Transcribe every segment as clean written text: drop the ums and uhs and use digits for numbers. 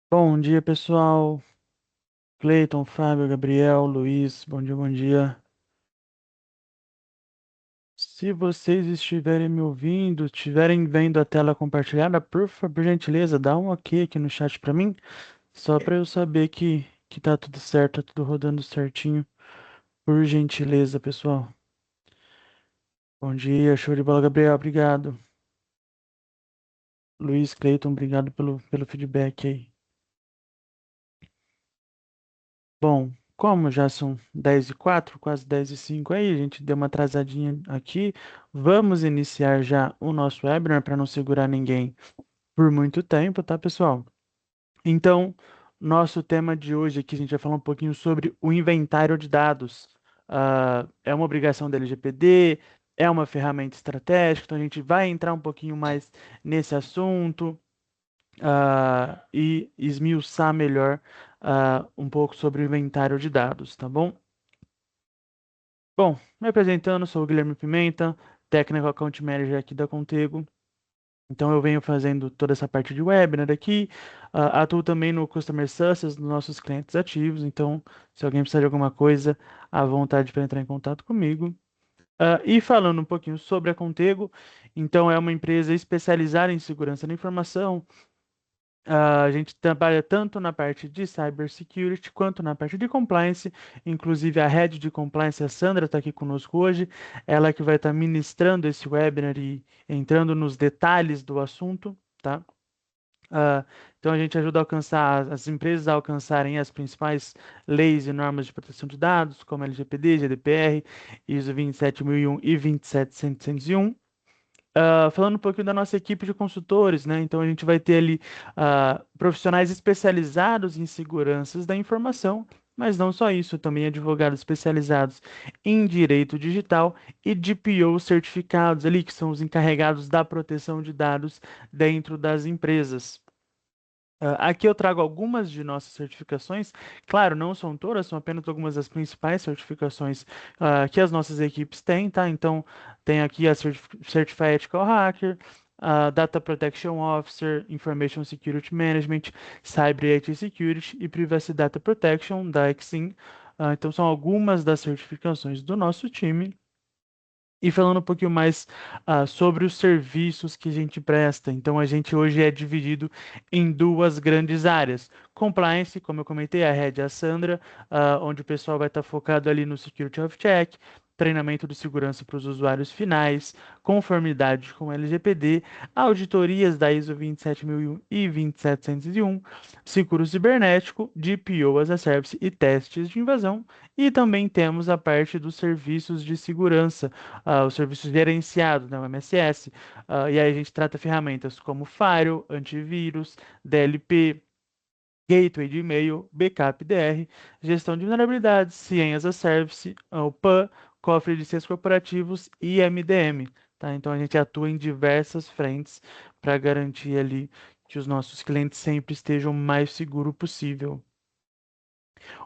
Bom dia, pessoal. Cleiton, Fábio, Gabriel, Luiz, bom dia, bom dia. Se vocês estiverem me ouvindo, estiverem vendo a tela compartilhada, por gentileza, dá um ok aqui no chat para mim, só para eu saber que tá tudo certo, tá tudo rodando certinho. Por gentileza, pessoal. Bom dia, show de bola, Gabriel, obrigado. Luiz, Cleiton, obrigado pelo feedback aí. Bom, como já são 10h04, quase 10h05 aí, a gente deu uma atrasadinha aqui. Vamos iniciar já o nosso webinar para não segurar ninguém por muito tempo, tá, pessoal? Então, nosso tema de hoje aqui, a gente vai falar um pouquinho sobre o inventário de dados. É uma obrigação da LGPD, é uma ferramenta estratégica, então a gente vai entrar um pouquinho mais nesse assunto e esmiuçar melhor um pouco sobre o inventário de dados, tá bom? Bom, me apresentando, sou o Guilherme Pimenta, Technical Account Manager aqui da Contego. Então eu venho fazendo toda essa parte de webinar aqui, atuo também no Customer Success dos nossos clientes ativos, então se alguém precisar de alguma coisa, à vontade para entrar em contato comigo. E falando um pouquinho sobre a Contego, então é uma empresa especializada em segurança da informação. A gente trabalha tanto na parte de cybersecurity quanto na parte de compliance. Inclusive, a head de compliance, a Sandra, está aqui conosco hoje. Ela que vai estar ministrando esse webinar e entrando nos detalhes do assunto, tá? Ah, então, a gente ajuda a alcançar as empresas a alcançarem as principais leis e normas de proteção de dados, como LGPD, GDPR, ISO 27001 e 27701. Falando um pouquinho da nossa equipe de consultores, né? Então a gente vai ter ali profissionais especializados em seguranças da informação, mas não só isso, também advogados especializados em direito digital e DPO certificados ali, que são os encarregados da proteção de dados dentro das empresas. Aqui eu trago algumas de nossas certificações. Claro, não são todas, são apenas algumas das principais certificações que as nossas equipes têm, tá? Então, tem aqui a Certified Ethical Hacker, a Data Protection Officer, Information Security Management, Cyber IT Security e Privacy Data Protection da Exim. Então, são algumas das certificações do nosso time. E falando um pouquinho mais sobre os serviços que a gente presta. Então, a gente hoje é dividido em duas grandes áreas. Compliance, como eu comentei, a Red é a Sandra, onde o pessoal vai estar focado ali no Security Health Check, treinamento de segurança para os usuários finais, conformidade com LGPD, auditorias da ISO 27001 e 27701, seguro cibernético, DPO as a Service e testes de invasão. E também temos a parte dos serviços de segurança, os serviços gerenciados, né, o MSS. E aí a gente trata ferramentas como Firewall, antivírus, DLP, gateway de e-mail, backup DR, gestão de vulnerabilidades, CIEM as a Service, o PAN, cofre de senhas corporativos e MDM. Tá? Então a gente atua em diversas frentes para garantir ali que os nossos clientes sempre estejam o mais seguro possível.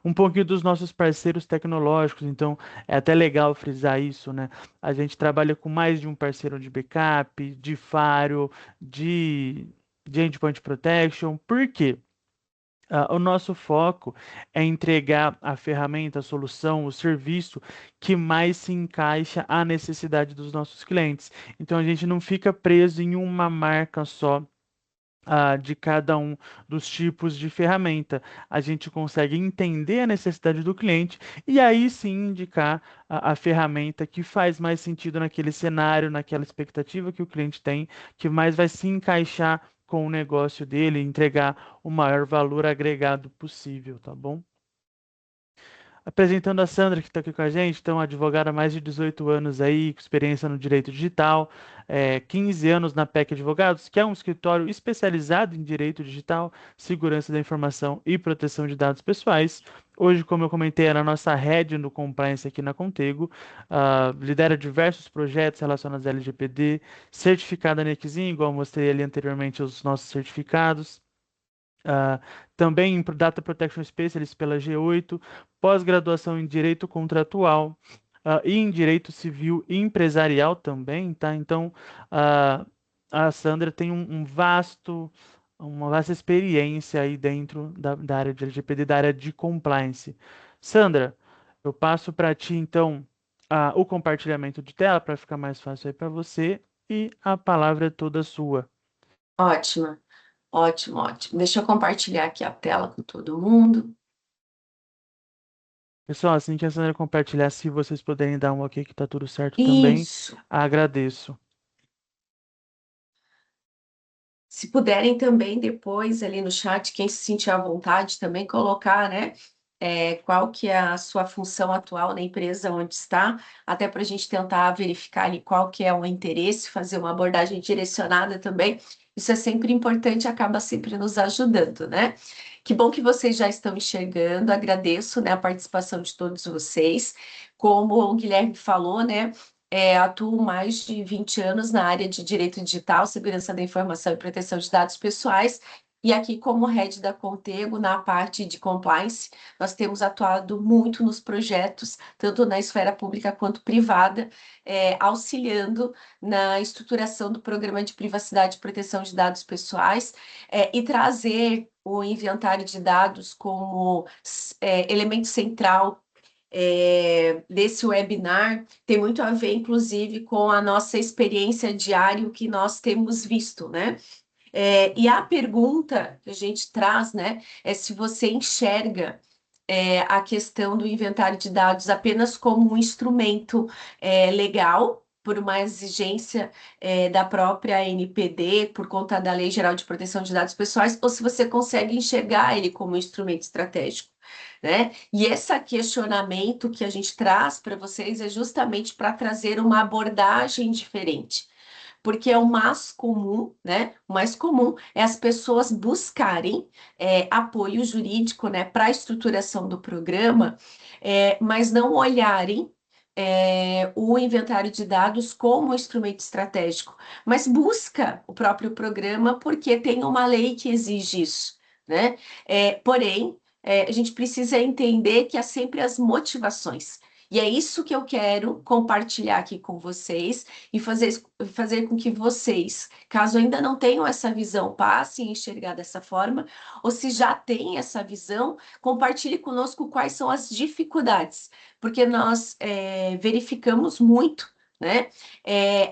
Um pouquinho dos nossos parceiros tecnológicos, então é até legal frisar isso, né? A gente trabalha com mais de um parceiro de backup, de firewall, de endpoint protection. Por quê? O nosso foco é entregar a ferramenta, a solução, o serviço que mais se encaixa à necessidade dos nossos clientes. Então a gente não fica preso em uma marca só de cada um dos tipos de ferramenta. A gente consegue entender a necessidade do cliente e aí sim indicar a ferramenta que faz mais sentido naquele cenário, naquela expectativa que o cliente tem, que mais vai se encaixar com o negócio dele, entregar o maior valor agregado possível, tá bom? Apresentando a Sandra, que está aqui com a gente, então, advogada há mais de 18 anos aí, com experiência no direito digital, 15 anos na PEC Advogados, que é um escritório especializado em direito digital, segurança da informação e proteção de dados pessoais. Hoje, como eu comentei, é a nossa head no compliance aqui na Contego, lidera diversos projetos relacionados à LGPD, certificada na Nexim, igual eu mostrei ali anteriormente os nossos certificados. Ah, também em Data Protection Specialist pela G8, pós-graduação em Direito Contratual, e em Direito Civil e Empresarial também, tá? Então, ah, a Sandra tem um vasto uma vasta experiência aí dentro da área de LGPD, da área de compliance. Sandra, eu passo para ti, então, o compartilhamento de tela para ficar mais fácil aí para você e a palavra é toda sua. Ótimo, ótimo, ótimo. Deixa eu compartilhar aqui a tela com todo mundo. Pessoal, assim que a Sandra compartilhar, se vocês puderem dar um ok que tá tudo certo também, Isso. agradeço. Se puderem também depois ali no chat, quem se sentir à vontade também colocar, né? Qual que é a sua função atual na empresa onde está, até para a gente tentar verificar ali qual que é o interesse, fazer uma abordagem direcionada também. Isso é sempre importante, acaba sempre nos ajudando, né? Que bom que vocês já estão enxergando, agradeço, né, a participação de todos vocês. Como o Guilherme falou, né? Atuo mais de 20 anos na área de direito digital, segurança da informação e proteção de dados pessoais. E aqui, como head da Contego, na parte de compliance, nós temos atuado muito nos projetos, tanto na esfera pública quanto privada, auxiliando na estruturação do programa de privacidade e proteção de dados pessoais, e trazer o inventário de dados como elemento central desse webinar tem muito a ver, inclusive, com a nossa experiência diária, o que nós temos visto, né? E a pergunta que a gente traz, né, é se você enxerga a questão do inventário de dados apenas como um instrumento legal, por uma exigência da própria ANPD, por conta da Lei Geral de Proteção de Dados Pessoais, ou se você consegue enxergar ele como um instrumento estratégico, né? E esse questionamento que a gente traz para vocês é justamente para trazer uma abordagem diferente, porque é o mais comum, né? O mais comum é as pessoas buscarem apoio jurídico, né, para a estruturação do programa, mas não olharem o inventário de dados como instrumento estratégico, mas busca o próprio programa porque tem uma lei que exige isso, né? Porém, a gente precisa entender que há sempre as motivações. E é isso que eu quero compartilhar aqui com vocês e fazer com que vocês, caso ainda não tenham essa visão, passem a enxergar dessa forma, ou se já têm essa visão, compartilhe conosco quais são as dificuldades, porque nós verificamos muito. Né?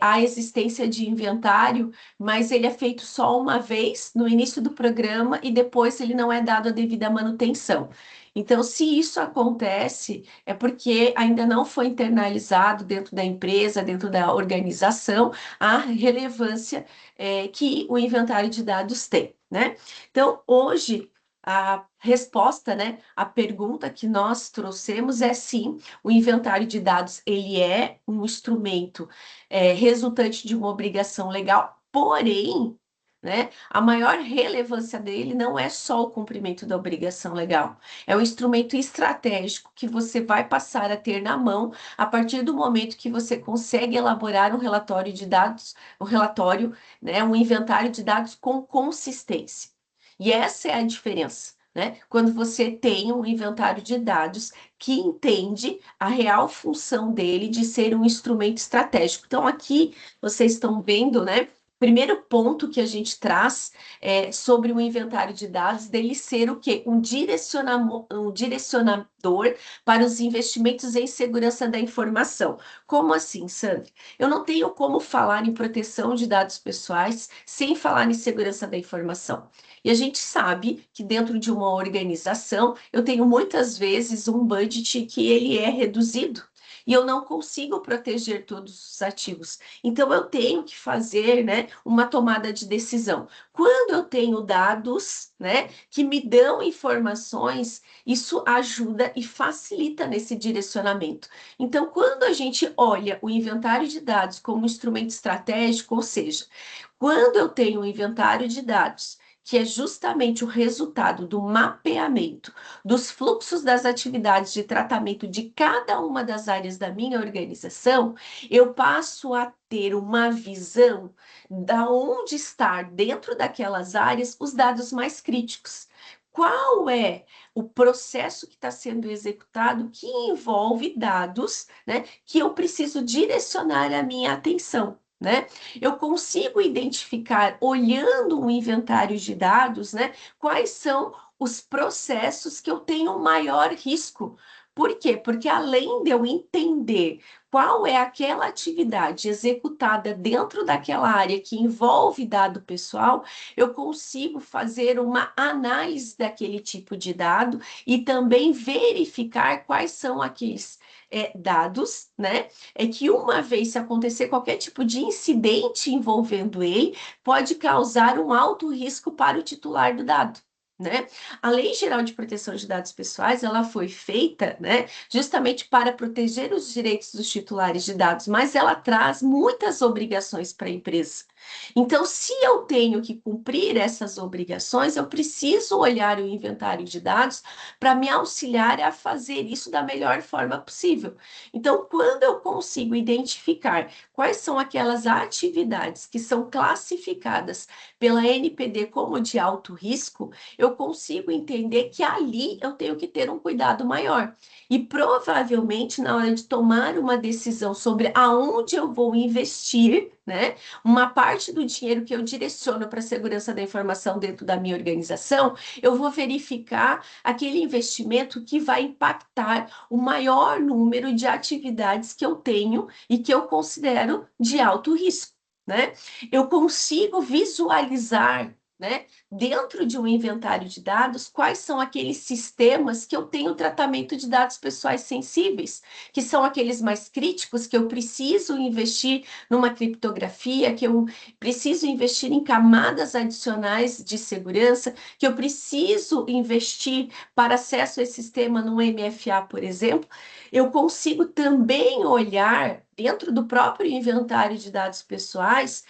A existência de inventário, mas ele é feito só uma vez no início do programa e depois ele não é dado a devida manutenção. Então, se isso acontece, é porque ainda não foi internalizado dentro da empresa, dentro da organização, a relevância que o inventário de dados tem, né? Então, hoje, a resposta, né, a pergunta que nós trouxemos é sim, o inventário de dados, ele é um instrumento resultante de uma obrigação legal, porém, né, a maior relevância dele não é só o cumprimento da obrigação legal, é um instrumento estratégico que você vai passar a ter na mão a partir do momento que você consegue elaborar um relatório de dados, um relatório, né, um inventário de dados com consistência. E essa é a diferença, né? Quando você tem um inventário de dados que entende a real função dele de ser um instrumento estratégico. Então, aqui vocês estão vendo, né? Primeiro ponto que a gente traz sobre o inventário de dados, dele ser o quê? Um direcionador para os investimentos em segurança da informação. Como assim, Sandra? Eu não tenho como falar em proteção de dados pessoais sem falar em segurança da informação. E a gente sabe que dentro de uma organização, eu tenho muitas vezes um budget que ele é reduzido. E eu não consigo proteger todos os ativos. Então, eu tenho que fazer, né, uma tomada de decisão. Quando eu tenho dados, né, que me dão informações, isso ajuda e facilita nesse direcionamento. Então, quando a gente olha o inventário de dados como instrumento estratégico, ou seja, quando eu tenho um inventário de dados, que é justamente o resultado do mapeamento dos fluxos das atividades de tratamento de cada uma das áreas da minha organização, eu passo a ter uma visão da onde estar dentro daquelas áreas os dados mais críticos. Qual é o processo que está sendo executado que envolve dados, né, que eu preciso direcionar a minha atenção? né? Eu consigo identificar, olhando um inventário de dados, né, quais são os processos que eu tenho maior risco. Por quê? Porque além de eu entender qual é aquela atividade executada dentro daquela área que envolve dado pessoal, eu consigo fazer uma análise daquele tipo de dado e também verificar quais são aqueles dados, né? É que uma vez se acontecer qualquer tipo de incidente envolvendo ele, pode causar um alto risco para o titular do dado. Né? A Lei Geral de Proteção de Dados Pessoais, ela foi feita, né, justamente para proteger os direitos dos titulares de dados, mas ela traz muitas obrigações para a empresa. Então, se eu tenho que cumprir essas obrigações, eu preciso olhar o inventário de dados para me auxiliar a fazer isso da melhor forma possível. Então, quando eu consigo identificar quais são aquelas atividades que são classificadas pela NPD como de alto risco, eu consigo entender que ali eu tenho que ter um cuidado maior. E provavelmente, na hora de tomar uma decisão sobre aonde eu vou investir, né, uma parte do dinheiro que eu direciono para a segurança da informação dentro da minha organização, eu vou verificar aquele investimento que vai impactar o maior número de atividades que eu tenho e que eu considero de alto risco, né? Eu consigo visualizar, né, dentro de um inventário de dados, quais são aqueles sistemas que eu tenho tratamento de dados pessoais sensíveis, que são aqueles mais críticos, que eu preciso investir numa criptografia, que eu preciso investir em camadas adicionais de segurança, que eu preciso investir para acesso a esse sistema no MFA, por exemplo. Eu consigo também olhar dentro do próprio inventário de dados pessoais,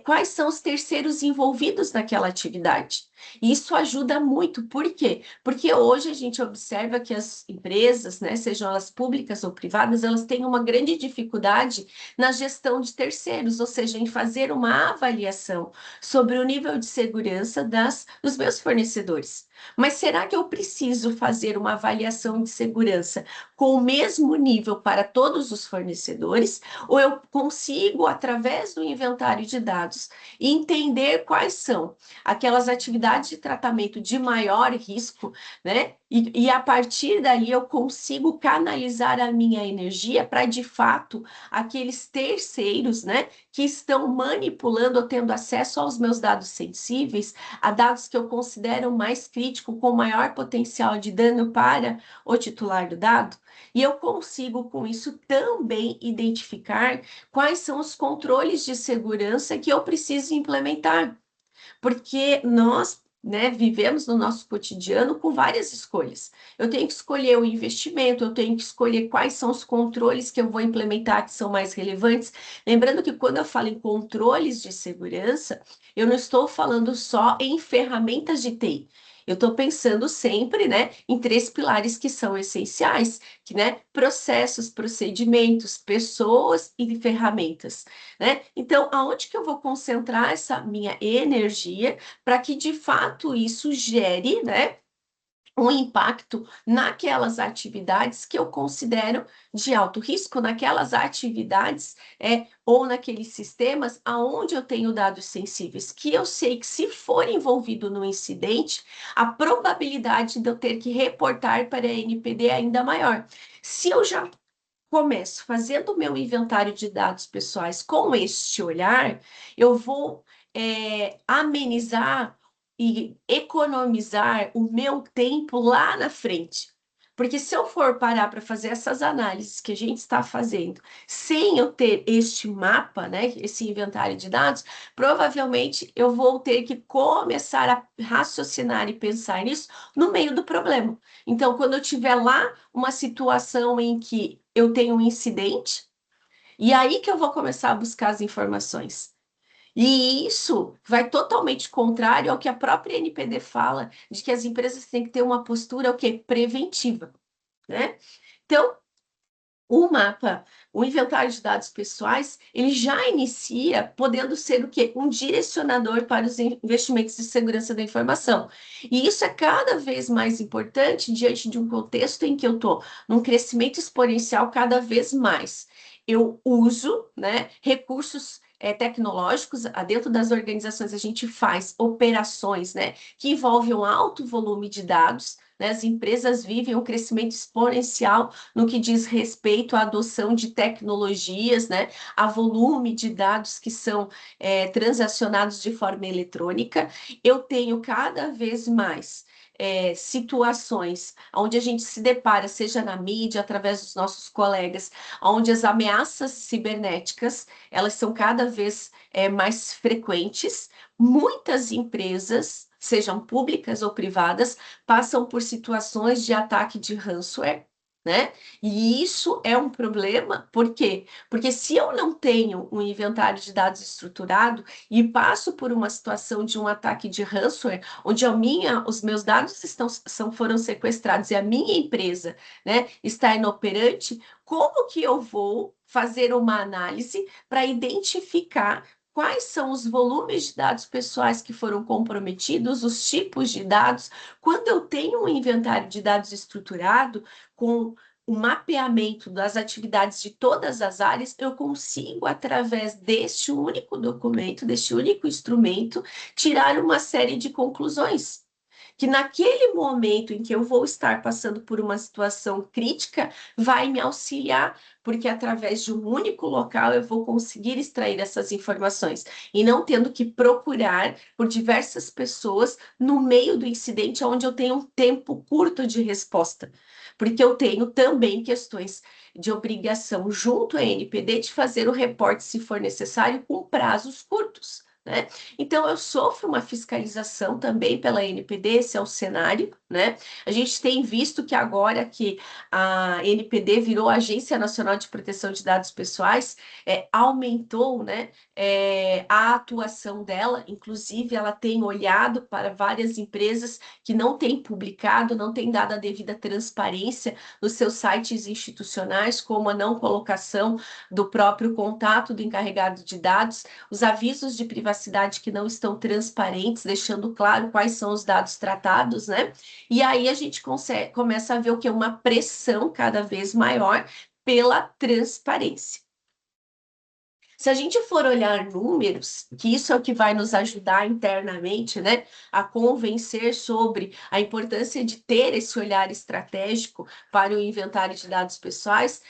quais são os terceiros envolvidos naquela atividade. Isso ajuda muito. Por quê? Porque hoje a gente observa que as empresas, né, sejam elas públicas ou privadas, elas têm uma grande dificuldade na gestão de terceiros, ou seja, em fazer uma avaliação sobre o nível de segurança dos meus fornecedores. Mas será que eu preciso fazer uma avaliação de segurança com o mesmo nível para todos os fornecedores? Ou eu consigo, através do inventário de dados, entender quais são aquelas atividades de tratamento de maior risco, né? E a partir dali eu consigo canalizar a minha energia para, de fato, aqueles terceiros, né, que estão manipulando ou tendo acesso aos meus dados sensíveis, a dados que eu considero mais críticos, com maior potencial de dano para o titular do dado. E eu consigo, com isso, também identificar quais são os controles de segurança que eu preciso implementar, porque nós, né, vivemos no nosso cotidiano com várias escolhas. Eu tenho que escolher o investimento, eu tenho que escolher quais são os controles que eu vou implementar que são mais relevantes. Lembrando que quando eu falo em controles de segurança, eu não estou falando só em ferramentas de TI. Eu estou pensando sempre, né, em três pilares que são essenciais, que, né, processos, procedimentos, pessoas e ferramentas, né? Então, aonde que eu vou concentrar essa minha energia para que de fato isso gere, né, um impacto naquelas atividades que eu considero de alto risco, naquelas atividades ou naqueles sistemas aonde eu tenho dados sensíveis, que eu sei que se for envolvido no incidente, a probabilidade de eu ter que reportar para a NPD é ainda maior. Se eu já começo fazendo o meu inventário de dados pessoais com este olhar, eu vou amenizar e economizar o meu tempo lá na frente. Porque se eu for parar para fazer essas análises que a gente está fazendo, sem eu ter este mapa, né, esse inventário de dados, provavelmente eu vou ter que começar a raciocinar e pensar nisso no meio do problema. Então, quando eu tiver lá uma situação em que eu tenho um incidente, e aí que eu vou começar a buscar as informações. E isso vai totalmente contrário ao que a própria NPD fala, de que as empresas têm que ter uma postura o quê? Preventiva, né? Então, o mapa, o inventário de dados pessoais, ele já inicia podendo ser o quê? Um direcionador para os investimentos de segurança da informação. E isso é cada vez mais importante diante de um contexto em que eu estou num crescimento exponencial cada vez mais. Eu uso, né, recursos tecnológicos, dentro das organizações a gente faz operações, né, que envolvem um alto volume de dados, né, as empresas vivem um crescimento exponencial no que diz respeito à adoção de tecnologias, né, a volume de dados que são transacionados de forma eletrônica. Eu tenho cada vez mais situações onde a gente se depara, seja na mídia, através dos nossos colegas, onde as ameaças cibernéticas, elas são cada vez mais frequentes. Muitas empresas, sejam públicas ou privadas, passam por situações de ataque de ransomware, né? E isso é um problema, por quê? Porque se eu não tenho um inventário de dados estruturado e passo por uma situação de um ataque de ransomware, onde os meus dados foram sequestrados e a minha empresa, né, está inoperante, como que eu vou fazer uma análise para identificar quais são os volumes de dados pessoais que foram comprometidos, os tipos de dados? Quando eu tenho um inventário de dados estruturado, com o mapeamento das atividades de todas as áreas, eu consigo, através deste único documento, deste único instrumento, tirar uma série de conclusões. Que naquele momento em que eu vou estar passando por uma situação crítica, vai me auxiliar, porque através de um único local eu vou conseguir extrair essas informações e não tendo que procurar por diversas pessoas no meio do incidente, onde eu tenho um tempo curto de resposta, porque eu tenho também questões de obrigação junto à NPD de fazer o reporte, se for necessário, com prazos curtos, né? Então, eu sofro uma fiscalização também pela NPD, esse é o cenário, né? A gente tem visto que agora que a NPD virou Agência Nacional de Proteção de Dados Pessoais, aumentou, né, a atuação dela, inclusive ela tem olhado para várias empresas que não têm publicado, não têm dado a devida transparência nos seus sites institucionais, como a não colocação do próprio contato do encarregado de dados, os avisos de privacidade que não estão transparentes, deixando claro quais são os dados tratados, né? E aí a gente começa a ver o que é uma pressão cada vez maior pela transparência. Se a gente for olhar números, que isso é o que vai nos ajudar internamente, né, a convencer sobre a importância de ter esse olhar estratégico para o inventário de dados pessoais,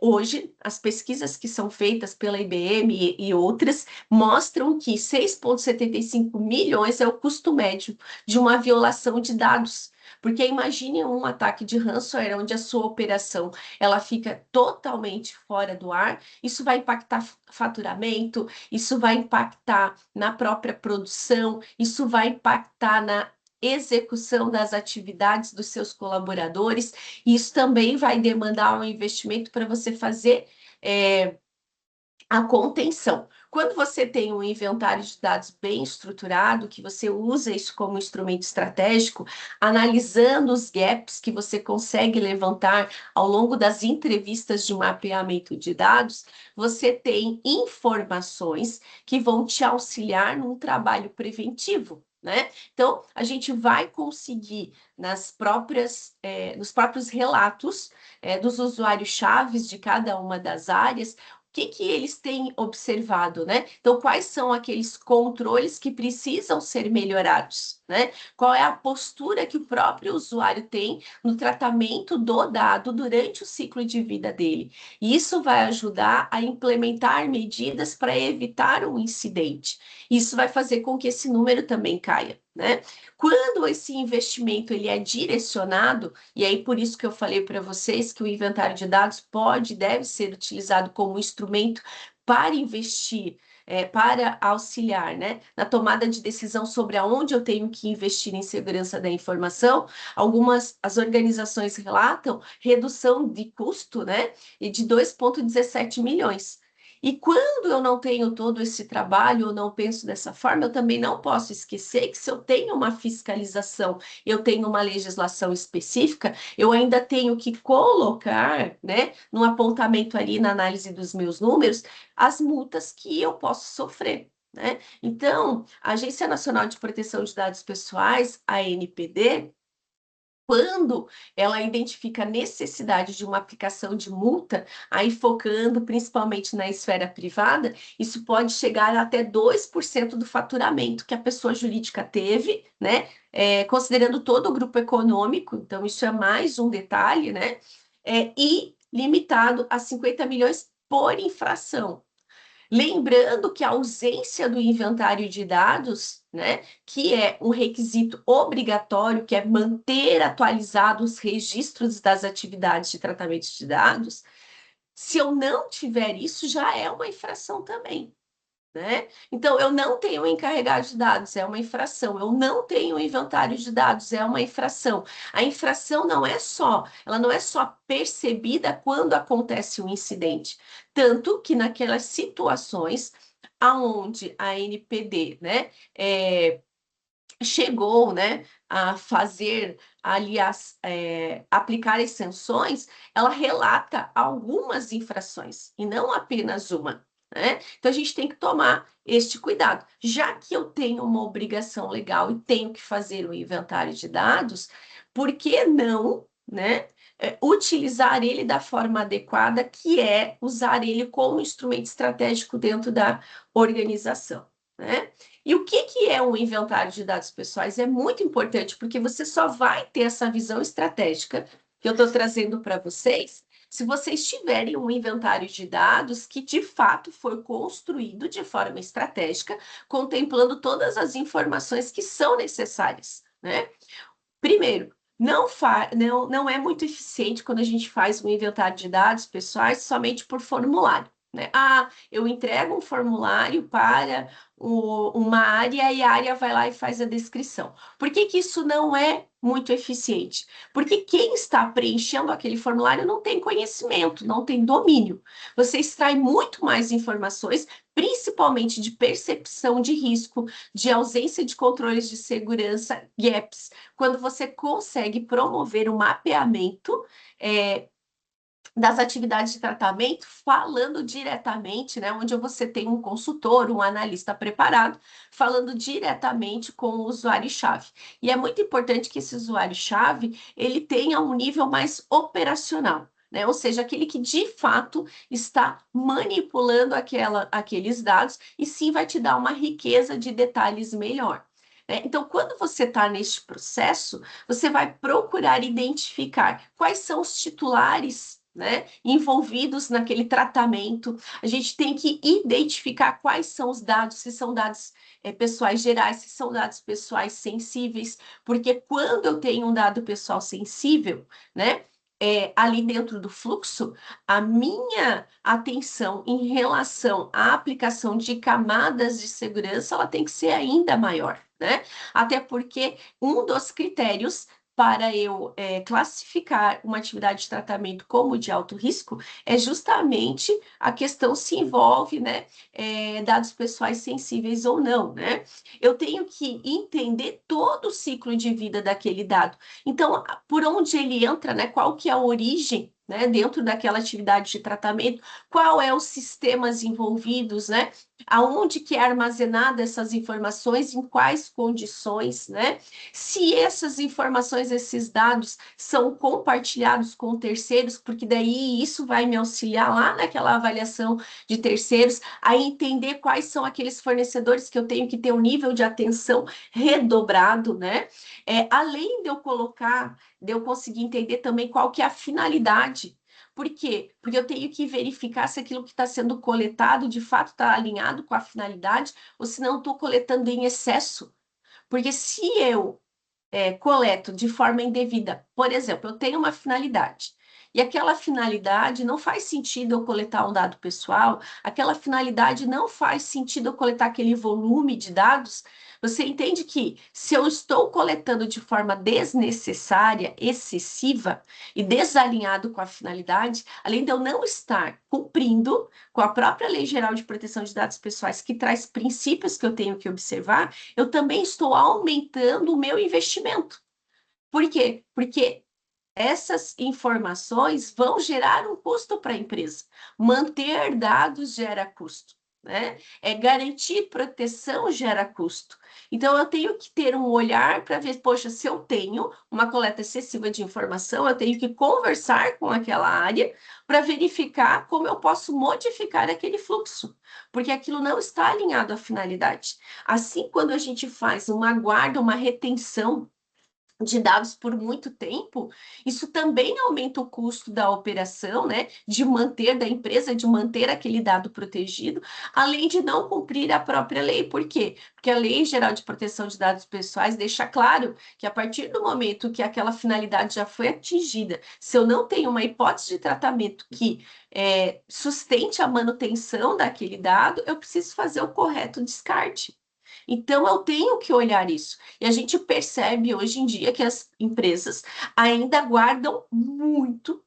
hoje, as pesquisas que são feitas pela IBM e outras mostram que 6,75 milhões é o custo médio de uma violação de dados. Porque imagine um ataque de ransomware onde a sua operação ela fica totalmente fora do ar, isso vai impactar faturamento, isso vai impactar na própria produção, isso vai impactar na execução das atividades dos seus colaboradores, e isso também vai demandar um investimento para você fazer a contenção. Quando você tem um inventário de dados bem estruturado, que você usa isso como instrumento estratégico, analisando os gaps que você consegue levantar ao longo das entrevistas de mapeamento de dados, você tem informações que vão te auxiliar num trabalho preventivo, né? Então, a gente vai conseguir nos próprios relatos dos usuários chaves de cada uma das áreas, que eles têm observado, né? Então, quais são aqueles controles que precisam ser melhorados, né? Qual é a postura que o próprio usuário tem no tratamento do dado durante o ciclo de vida dele? E isso vai ajudar a implementar medidas para evitar um incidente. Isso vai fazer com que esse número também caia, né? Quando esse investimento ele é direcionado, e aí por isso que eu falei para vocês que o inventário de dados pode e deve ser utilizado como instrumento para investir, para auxiliar, né, na tomada de decisão sobre aonde eu tenho que investir em segurança da informação. As organizações relatam redução de custo, né, e de 2,17 milhões. E quando eu não tenho todo esse trabalho, eu não penso dessa forma, eu também não posso esquecer que se eu tenho uma fiscalização, eu tenho uma legislação específica, eu ainda tenho que colocar, né, no apontamento ali na análise dos meus números, as multas que eu posso sofrer, né? Então, a Agência Nacional de Proteção de Dados Pessoais, a ANPD, Quando ela identifica a necessidade de uma aplicação de multa, aí focando principalmente na esfera privada, isso pode chegar até 2% do faturamento que a pessoa jurídica teve, né? Considerando todo o grupo econômico, então isso é mais um detalhe, né? E limitado a 50 milhões por infração. Lembrando que a ausência do inventário de dados, né, que é um requisito obrigatório, que é manter atualizados os registros das atividades de tratamento de dados, se eu não tiver isso, já é uma infração também. Né? Então, eu não tenho encarregado de dados, é uma infração. Eu não tenho inventário de dados, é uma infração. A infração ela não é só percebida quando acontece um incidente, tanto que naquelas situações aonde a NPD, né, chegou, né, a fazer, aliás, aplicar as sanções, ela relata algumas infrações e não apenas uma. Né? Então a gente tem que tomar este cuidado. Já que eu tenho uma obrigação legal e tenho que fazer o inventário de dados, por que não, né, utilizar ele da forma adequada, que é usar ele como instrumento estratégico dentro da organização, né? E o que é um inventário de dados pessoais? É muito importante, porque você só vai ter essa visão estratégica que eu estou trazendo para vocês se vocês tiverem um inventário de dados que de fato foi construído de forma estratégica, contemplando todas as informações que são necessárias, né? Primeiro, não é muito eficiente quando a gente faz um inventário de dados pessoais somente por formulário. Né? Eu entrego um formulário para uma área e a área vai lá e faz a descrição. Por que que isso não é muito eficiente? Porque quem está preenchendo aquele formulário não tem conhecimento, não tem domínio. Você extrai muito mais informações, principalmente de percepção de risco, de ausência de controles de segurança, gaps, quando você consegue promover o mapeamento das atividades de tratamento, falando diretamente, né, onde você tem um consultor, um analista preparado, falando diretamente com o usuário-chave. E é muito importante que esse usuário-chave ele tenha um nível mais operacional. Né? Ou seja, aquele que de fato está manipulando aqueles dados e sim vai te dar uma riqueza de detalhes melhor. Né? Então, quando você está neste processo, você vai procurar identificar quais são os titulares, né, envolvidos naquele tratamento. A gente tem que identificar quais são os dados, se são dados pessoais gerais, se são dados pessoais sensíveis, porque quando eu tenho um dado pessoal sensível, né, ali dentro do fluxo, a minha atenção em relação à aplicação de camadas de segurança, ela tem que ser ainda maior, né? Até porque um dos critérios para eu classificar uma atividade de tratamento como de alto risco é justamente a questão se envolve, né, dados pessoais sensíveis ou não, né? Eu tenho que entender todo o ciclo de vida daquele dado. Então, por onde ele entra, né? Qual que é a origem, né, dentro daquela atividade de tratamento, qual é os sistemas envolvidos, né? Aonde que é armazenada essas informações, em quais condições, né? Se essas informações, esses dados são compartilhados com terceiros, porque daí isso vai me auxiliar lá naquela avaliação de terceiros, a entender quais são aqueles fornecedores que eu tenho que ter um nível de atenção redobrado, né? Além de eu conseguir entender também qual que é a finalidade. Por quê? Porque eu tenho que verificar se aquilo que está sendo coletado de fato está alinhado com a finalidade ou se não estou coletando em excesso. Porque se eu coleto de forma indevida, por exemplo, eu tenho uma finalidade. E aquela finalidade não faz sentido eu coletar um dado pessoal, aquela finalidade não faz sentido eu coletar aquele volume de dados. Você entende que se eu estou coletando de forma desnecessária, excessiva e desalinhado com a finalidade, além de eu não estar cumprindo com a própria Lei Geral de Proteção de Dados Pessoais, que traz princípios que eu tenho que observar, eu também estou aumentando o meu investimento. Por quê? Porque essas informações vão gerar um custo para a empresa. Manter dados gera custo. né? Garantir proteção gera custo. Então, eu tenho que ter um olhar para ver, poxa, se eu tenho uma coleta excessiva de informação, eu tenho que conversar com aquela área para verificar como eu posso modificar aquele fluxo, porque aquilo não está alinhado à finalidade. Assim, quando a gente faz uma guarda, uma retenção de dados por muito tempo, isso também aumenta o custo da operação, né, de manter da empresa, de manter aquele dado protegido, além de não cumprir a própria lei. Por quê? Porque a Lei Geral de Proteção de Dados Pessoais deixa claro que a partir do momento que aquela finalidade já foi atingida, se eu não tenho uma hipótese de tratamento que sustente a manutenção daquele dado, eu preciso fazer o correto descarte. Então, eu tenho que olhar isso. E a gente percebe hoje em dia que as empresas ainda guardam muito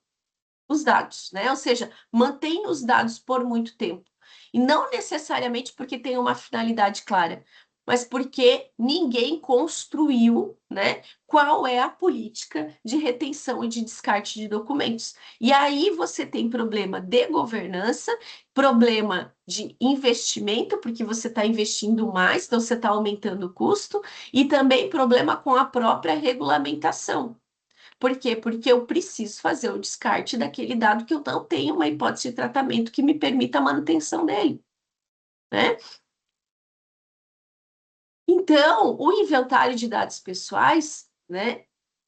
os dados, né? Ou seja, mantém os dados por muito tempo. E não necessariamente porque tem uma finalidade clara, mas porque ninguém construiu, né, qual é a política de retenção e de descarte de documentos. E aí você tem problema de governança, problema de investimento, porque você está investindo mais, então você está aumentando o custo, e também problema com a própria regulamentação. Por quê? Porque eu preciso fazer o descarte daquele dado que eu não tenho uma hipótese de tratamento que me permita a manutenção dele, né? Então, o inventário de dados pessoais, né?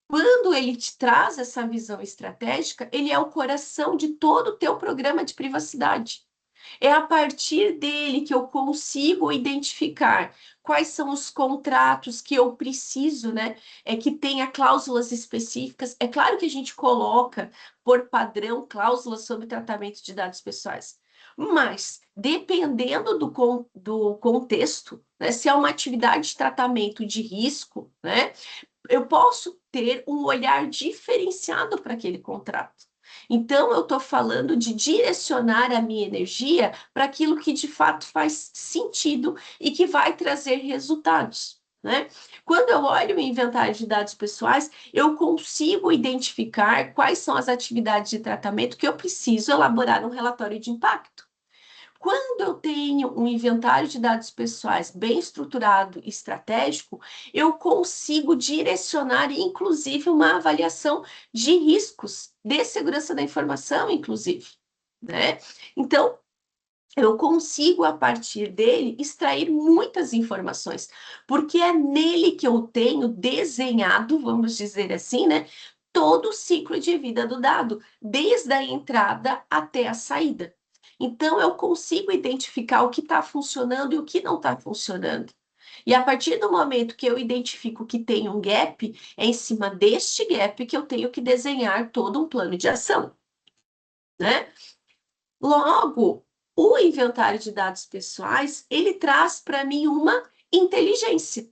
Quando ele te traz essa visão estratégica, ele é o coração de todo o teu programa de privacidade. É a partir dele que eu consigo identificar quais são os contratos que eu preciso, né? Que tenha cláusulas específicas. É claro que a gente coloca, por padrão, cláusulas sobre tratamento de dados pessoais. Mas, dependendo do contexto, né? Se é uma atividade de tratamento de risco, né? Eu posso ter um olhar diferenciado para aquele contrato. Então, eu estou falando de direcionar a minha energia para aquilo que de fato faz sentido e que vai trazer resultados, né? Quando eu olho o inventário de dados pessoais, eu consigo identificar quais são as atividades de tratamento que eu preciso elaborar um relatório de impacto. Quando eu tenho um inventário de dados pessoais bem estruturado e estratégico, eu consigo direcionar, inclusive, uma avaliação de riscos de segurança da informação, inclusive, né? Então, eu consigo, a partir dele, extrair muitas informações, porque é nele que eu tenho desenhado, vamos dizer assim, né? Todo o ciclo de vida do dado, desde a entrada até a saída. Então, eu consigo identificar o que está funcionando e o que não está funcionando. E a partir do momento que eu identifico que tem um gap, é em cima deste gap que eu tenho que desenhar todo um plano de ação, né? Logo, o inventário de dados pessoais, ele traz para mim uma inteligência.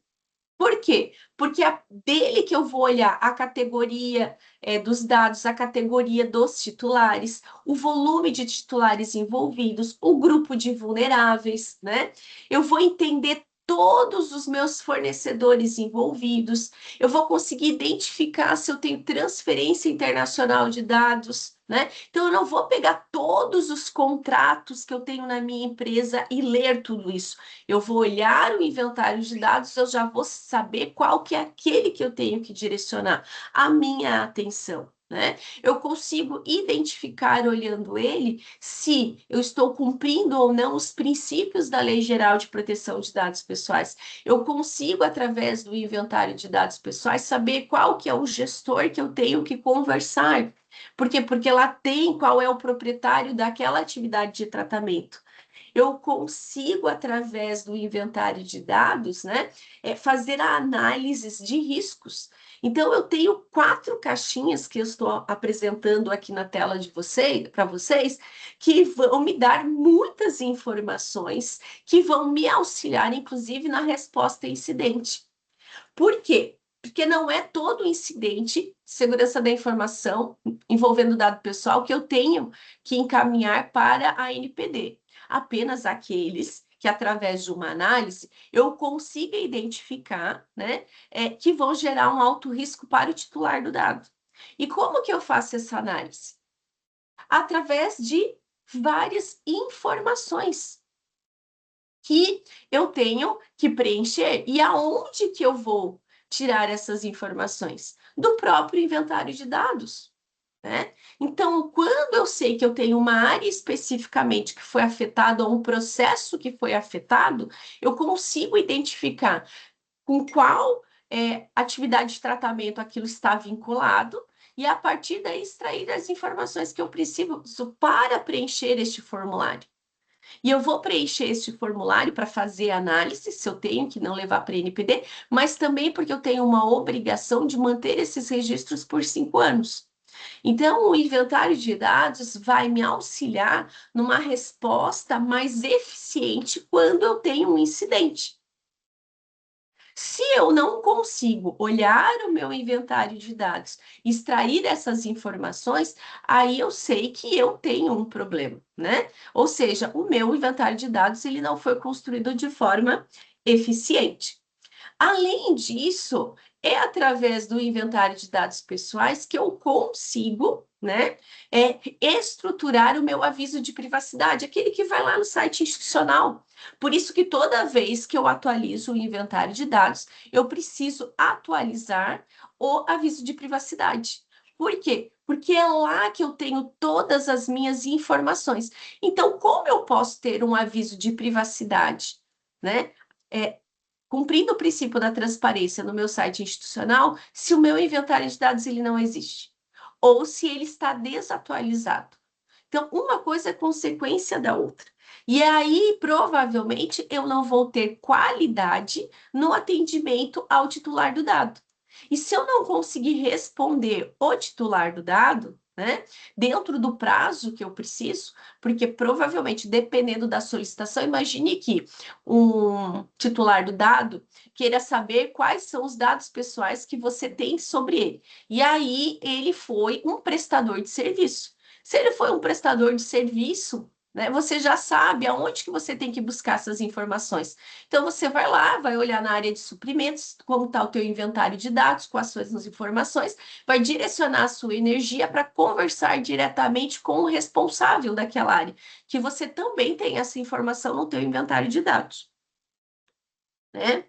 Por quê? Porque é dele que eu vou olhar a categoria dos dados, a categoria dos titulares, o volume de titulares envolvidos, o grupo de vulneráveis, né? Eu vou entender todos os meus fornecedores envolvidos, eu vou conseguir identificar se eu tenho transferência internacional de dados, né? Então, eu não vou pegar todos os contratos que eu tenho na minha empresa e ler tudo isso. Eu vou olhar o inventário de dados, eu já vou saber qual que é aquele que eu tenho que direcionar a minha atenção, né? Eu consigo identificar, olhando ele, se eu estou cumprindo ou não os princípios da Lei Geral de Proteção de Dados Pessoais. Eu consigo, através do inventário de dados pessoais, saber qual que é o gestor que eu tenho que conversar. Por quê? Porque lá tem qual é o proprietário daquela atividade de tratamento. Eu consigo, através do inventário de dados, né, fazer a análise de riscos. Então, eu tenho 4 caixinhas que eu estou apresentando aqui na tela de vocês, para vocês, que vão me dar muitas informações que vão me auxiliar, inclusive, na resposta a incidente. Por quê? Porque não é todo incidente de segurança da informação envolvendo dado pessoal que eu tenho que encaminhar para a NPD. Apenas aqueles que, através de uma análise, eu consiga identificar, né, que vão gerar um alto risco para o titular do dado. E como que eu faço essa análise? Através de várias informações. que eu tenho que preencher. E aonde que eu vou tirar essas informações? Do próprio inventário de dados, né? Então, quando eu sei que eu tenho uma área especificamente que foi afetada ou um processo que foi afetado, eu consigo identificar com qual atividade de tratamento aquilo está vinculado e, a partir daí, extrair as informações que eu preciso para preencher este formulário. E eu vou preencher este formulário para fazer análise, se eu tenho que não levar para a NPD, mas também porque eu tenho uma obrigação de manter esses registros por 5 anos. Então, o inventário de dados vai me auxiliar numa resposta mais eficiente quando eu tenho um incidente. Se eu não consigo olhar o meu inventário de dados, extrair essas informações, aí eu sei que eu tenho um problema, né? Ou seja, o meu inventário de dados ele não foi construído de forma eficiente. Além disso, é através do inventário de dados pessoais que eu consigo, né, estruturar o meu aviso de privacidade, aquele que vai lá no site institucional. Por isso que toda vez que eu atualizo o inventário de dados, eu preciso atualizar o aviso de privacidade. Por quê? Porque é lá que eu tenho todas as minhas informações. Então, como eu posso ter um aviso de privacidade, né? É, cumprindo o princípio da transparência no meu site institucional, se o meu inventário de dados ele não existe, ou se ele está desatualizado. Então, uma coisa é consequência da outra. E aí, provavelmente, eu não vou ter qualidade no atendimento ao titular do dado. E se eu não conseguir responder o titular do dado, né, dentro do prazo que eu preciso, porque provavelmente, dependendo da solicitação, imagine que um titular do dado queira saber quais são os dados pessoais que você tem sobre ele. E aí, ele foi um prestador de serviço. Se ele foi um prestador de serviço, né, você já sabe aonde que você tem que buscar essas informações. Então, você vai lá, vai olhar na área de suprimentos, como está o teu inventário de dados, com as suas informações, vai direcionar a sua energia para conversar diretamente com o responsável daquela área, que você também tem essa informação no teu inventário de dados, né?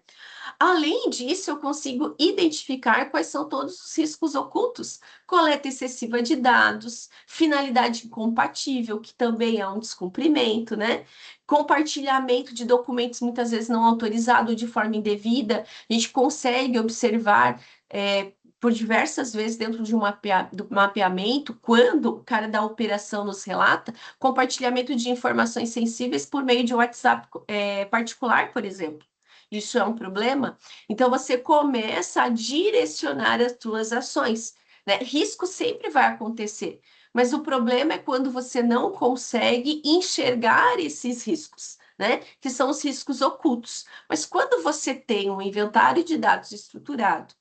Além disso, eu consigo identificar quais são todos os riscos ocultos, coleta excessiva de dados, finalidade incompatível, que também é um descumprimento, né? Compartilhamento de documentos muitas vezes não autorizados de forma indevida, a gente consegue observar por diversas vezes dentro de um do mapeamento, quando o cara da operação nos relata, compartilhamento de informações sensíveis por meio de WhatsApp particular, por exemplo. Isso é um problema? Então, você começa a direcionar as suas ações, né? Risco sempre vai acontecer, mas o problema é quando você não consegue enxergar esses riscos, né? Que são os riscos ocultos. Mas quando você tem um inventário de dados estruturado,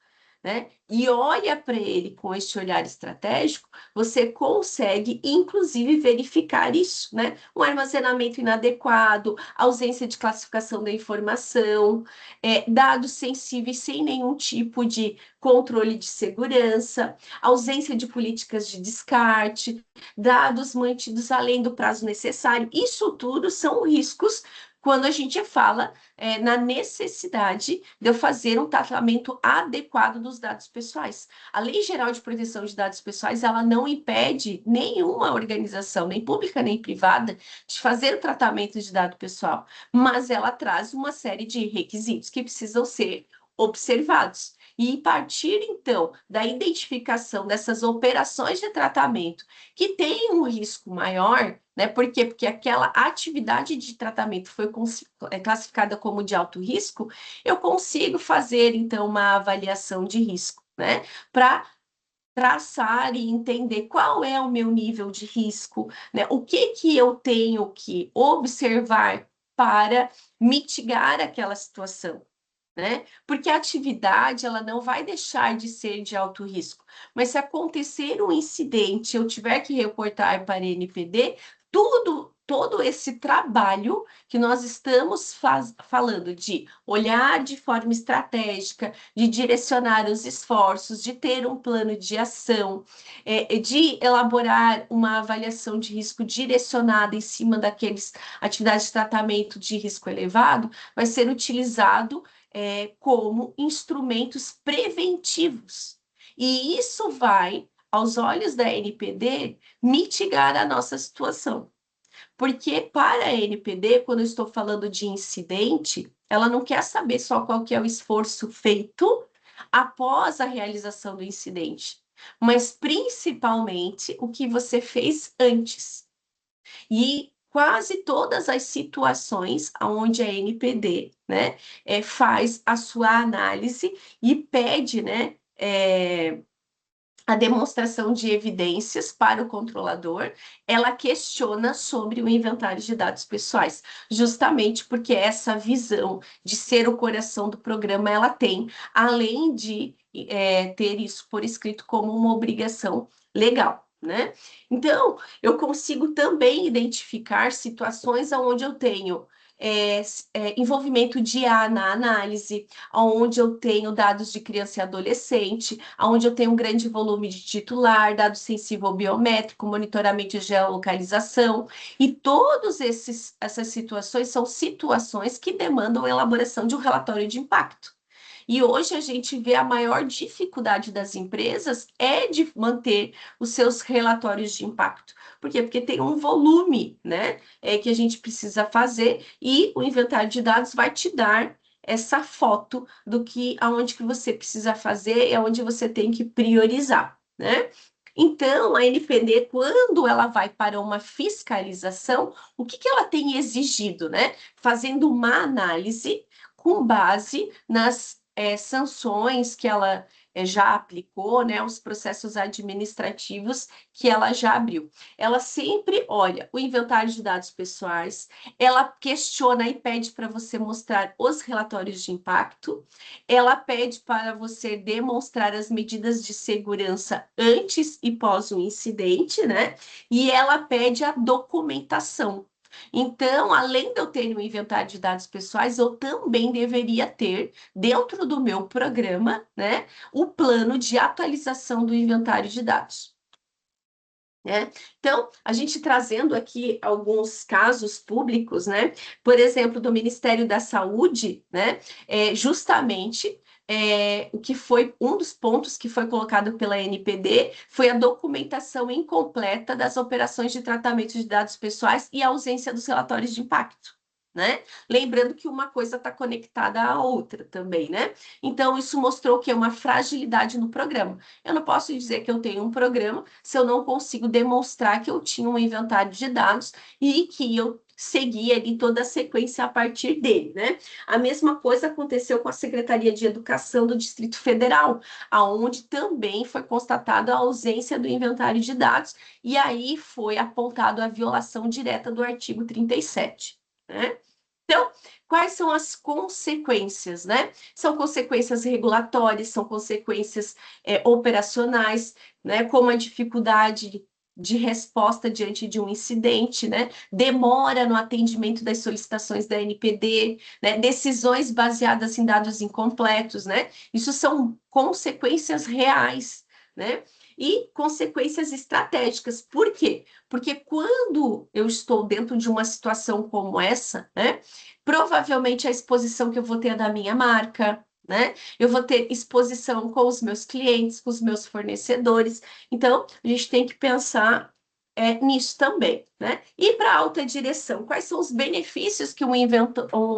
né? E olha para ele com esse olhar estratégico, você consegue, inclusive, verificar isso, né? Um armazenamento inadequado, ausência de classificação da informação, dados sensíveis sem nenhum tipo de controle de segurança, ausência de políticas de descarte, dados mantidos além do prazo necessário. Isso tudo são riscos quando a gente fala na necessidade de eu fazer um tratamento adequado dos dados pessoais. A Lei Geral de Proteção de Dados Pessoais, ela não impede nenhuma organização, nem pública nem privada, de fazer o tratamento de dado pessoal, mas ela traz uma série de requisitos que precisam ser observados. E partir, então, da identificação dessas operações de tratamento que têm um risco maior, né? Por quê? Porque aquela atividade de tratamento foi classificada como de alto risco, eu consigo fazer, então, uma avaliação de risco, né? Para traçar e entender qual é o meu nível de risco, né? O que eu tenho que observar para mitigar aquela situação, né? Porque a atividade ela não vai deixar de ser de alto risco, mas se acontecer um incidente, eu tiver que reportar para a NPD, tudo todo esse trabalho que nós estamos falando de olhar de forma estratégica, de direcionar os esforços, de ter um plano de ação, de elaborar uma avaliação de risco direcionada em cima daqueles atividades de tratamento de risco elevado, vai ser utilizado como instrumentos preventivos. E isso vai, aos olhos da NPD, mitigar a nossa situação. Porque para a NPD, quando eu estou falando de incidente, ela não quer saber só qual que é o esforço feito após a realização do incidente, mas principalmente o que você fez antes. E quase todas as situações onde a NPD, né, faz a sua análise e pede, né, a demonstração de evidências para o controlador, ela questiona sobre o inventário de dados pessoais, justamente porque essa visão de ser o coração do programa ela tem, além de ter isso por escrito como uma obrigação legal. Né? Então, eu consigo também identificar situações onde eu tenho envolvimento de IA na análise, onde eu tenho dados de criança e adolescente, onde eu tenho um grande volume de titular, dado sensível biométrico, monitoramento de geolocalização, e todas essas situações são situações que demandam a elaboração de um relatório de impacto. E hoje a gente vê a maior dificuldade das empresas é de manter os seus relatórios de impacto. Por quê? Porque tem um volume, né, que a gente precisa fazer e o inventário de dados vai te dar essa foto do que aonde que você precisa fazer e aonde você tem que priorizar, né? Então, a NPD, quando ela vai para uma fiscalização, o que que ela tem exigido, né? Fazendo uma análise com base nas sanções que ela já aplicou, né, os processos administrativos que ela já abriu. Ela sempre olha o inventário de dados pessoais, ela questiona e pede para você mostrar os relatórios de impacto, ela pede para você demonstrar as medidas de segurança antes e pós o incidente, né? E ela pede a documentação. Então, além de eu ter um inventário de dados pessoais, eu também deveria ter, dentro do meu programa, né, o plano de atualização do inventário de dados. Né? Então, a gente trazendo aqui alguns casos públicos, né? Por exemplo, do Ministério da Saúde, né? Justamente o que foi um dos pontos que foi colocado pela NPD foi a documentação incompleta das operações de tratamento de dados pessoais e a ausência dos relatórios de impacto. Né? Lembrando que uma coisa está conectada à outra também, né? Então, isso mostrou que é uma fragilidade no programa. Eu não posso dizer que eu tenho um programa se eu não consigo demonstrar que eu tinha um inventário de dados e que eu seguia ali toda a sequência a partir dele, né? A mesma coisa aconteceu com a Secretaria de Educação do Distrito Federal, aonde também foi constatada a ausência do inventário de dados e aí foi apontado a violação direta do artigo 37, né? Então, quais são as consequências, né? São consequências regulatórias, são consequências operacionais, né? Como a dificuldade de resposta diante de um incidente, né? Demora no atendimento das solicitações da NPD, né? Decisões baseadas em dados incompletos, né? Isso são consequências reais, né? E consequências estratégicas. Por quê? Porque quando eu estou dentro de uma situação como essa, né? Provavelmente a exposição que eu vou ter é da minha marca, né? Eu vou ter exposição com os meus clientes, com os meus fornecedores. Então, a gente tem que pensar nisso também, né? E para a alta direção, quais são os benefícios que um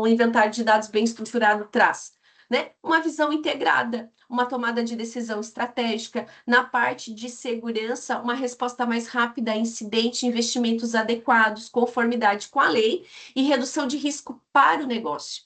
inventário de dados bem estruturado traz? Né? Uma visão integrada, uma tomada de decisão estratégica, na parte de segurança, uma resposta mais rápida a incidente, investimentos adequados, conformidade com a lei e redução de risco para o negócio.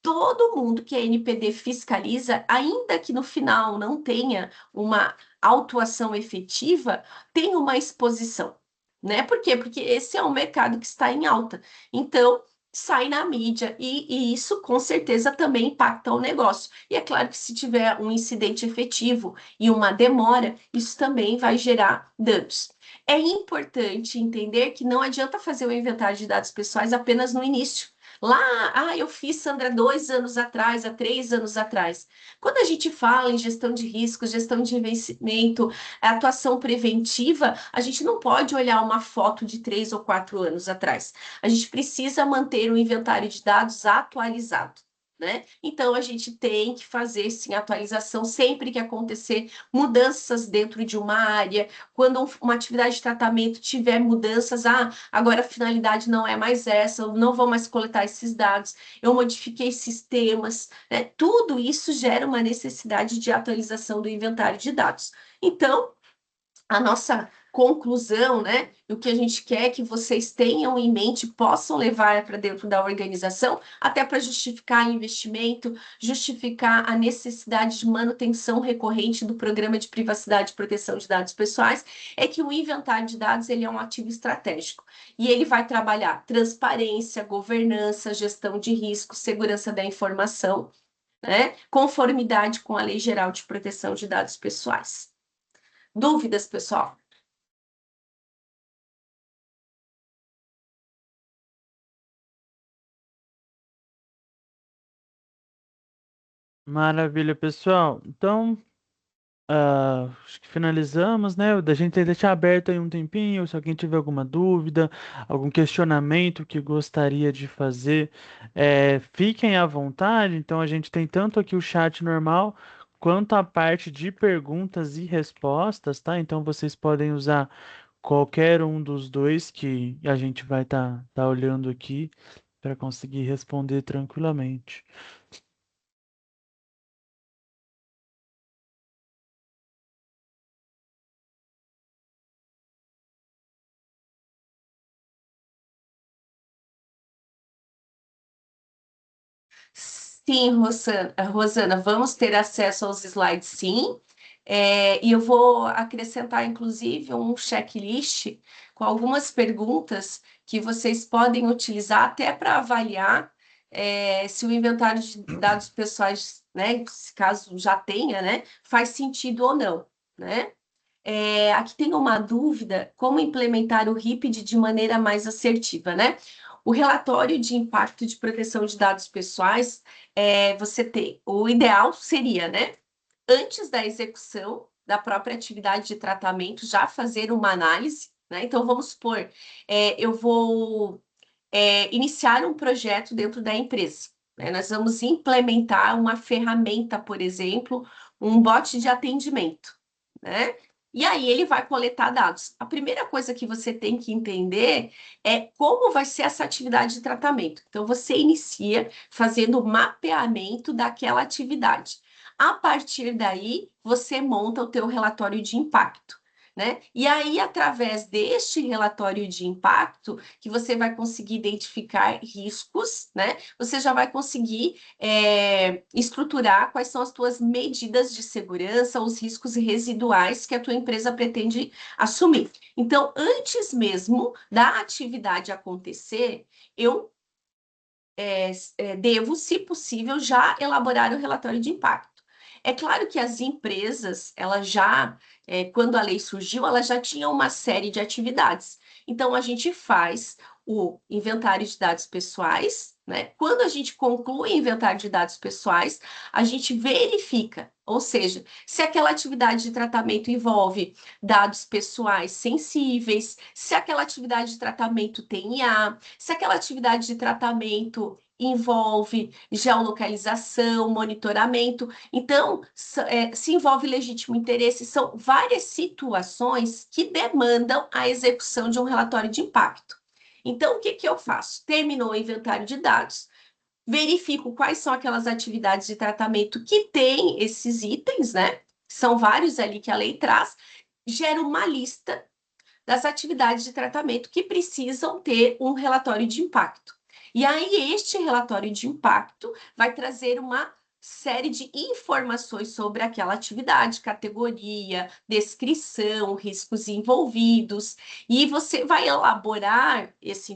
Todo mundo que a NPD fiscaliza, ainda que no final não tenha uma autuação efetiva, tem uma exposição. Né? Por quê? Porque esse é um mercado que está em alta. Então, sai na mídia e isso com certeza também impacta o negócio. E é claro que se tiver um incidente efetivo e uma demora, isso também vai gerar danos. É importante entender que não adianta fazer o inventário de dados pessoais apenas no início. Lá, eu fiz, Sandra, 2 anos atrás, há 3 anos atrás. Quando a gente fala em gestão de riscos, gestão de investimento, atuação preventiva, a gente não pode olhar uma foto de 3 ou 4 anos atrás. A gente precisa manter o inventário de dados atualizado. Né? Então, a gente tem que fazer, sim, atualização sempre que acontecer mudanças dentro de uma área, quando uma atividade de tratamento tiver mudanças, agora a finalidade não é mais essa, eu não vou mais coletar esses dados, eu modifiquei sistemas, né? Tudo isso gera uma necessidade de atualização do inventário de dados. Então, a nossa conclusão, né? O que a gente quer que vocês tenham em mente, possam levar para dentro da organização, até para justificar investimento, justificar a necessidade de manutenção recorrente do programa de privacidade e proteção de dados pessoais, é que o inventário de dados ele é um ativo estratégico e ele vai trabalhar transparência, governança, gestão de risco, segurança da informação, né? Conformidade com a Lei Geral de Proteção de Dados Pessoais. Dúvidas, pessoal? Maravilha, pessoal. Então, acho que finalizamos, né? Da gente deixar aberto aí um tempinho, se alguém tiver alguma dúvida, algum questionamento que gostaria de fazer, fiquem à vontade. Então, a gente tem tanto aqui o chat normal, quanto a parte de perguntas e respostas, tá? Então, vocês podem usar qualquer um dos dois que a gente vai tá olhando aqui para conseguir responder tranquilamente. Sim, Rosana, vamos ter acesso aos slides, sim. E eu vou acrescentar, inclusive, um checklist com algumas perguntas que vocês podem utilizar até para avaliar se o inventário de dados pessoais, né, se caso já tenha, né, faz sentido ou não, né? Aqui tem uma dúvida: como implementar o RIPD de maneira mais assertiva, né? O relatório de impacto de proteção de dados pessoais, você tem, o ideal seria, né, antes da execução da própria atividade de tratamento, já fazer uma análise, né? Então, vamos supor, eu vou iniciar um projeto dentro da empresa, né? Nós vamos implementar uma ferramenta, por exemplo, um bot de atendimento, né? E aí ele vai coletar dados. A primeira coisa que você tem que entender é como vai ser essa atividade de tratamento. Então, você inicia fazendo o mapeamento daquela atividade. A partir daí, você monta o teu relatório de impacto, né? E aí, através deste relatório de impacto, que você vai conseguir identificar riscos, né? Você já vai conseguir estruturar quais são as tuas medidas de segurança, os riscos residuais que a tua empresa pretende assumir. Então, antes mesmo da atividade acontecer, eu devo, se possível, já elaborar o relatório de impacto. É claro que as empresas, elas já, quando a lei surgiu, elas já tinham uma série de atividades. Então, a gente faz o inventário de dados pessoais, né? Quando a gente conclui o inventário de dados pessoais, a gente verifica, ou seja, se aquela atividade de tratamento envolve dados pessoais sensíveis, se aquela atividade de tratamento tem IA, se aquela atividade de tratamento envolve geolocalização, monitoramento. Então, se envolve legítimo interesse, são várias situações que demandam a execução de um relatório de impacto. Então, o que que eu faço? Terminou o inventário de dados, verifico quais são aquelas atividades de tratamento que têm esses itens, né? São vários ali que a lei traz, gero uma lista das atividades de tratamento que precisam ter um relatório de impacto. E aí, este relatório de impacto vai trazer uma série de informações sobre aquela atividade, categoria, descrição, riscos envolvidos, e você vai elaborar esse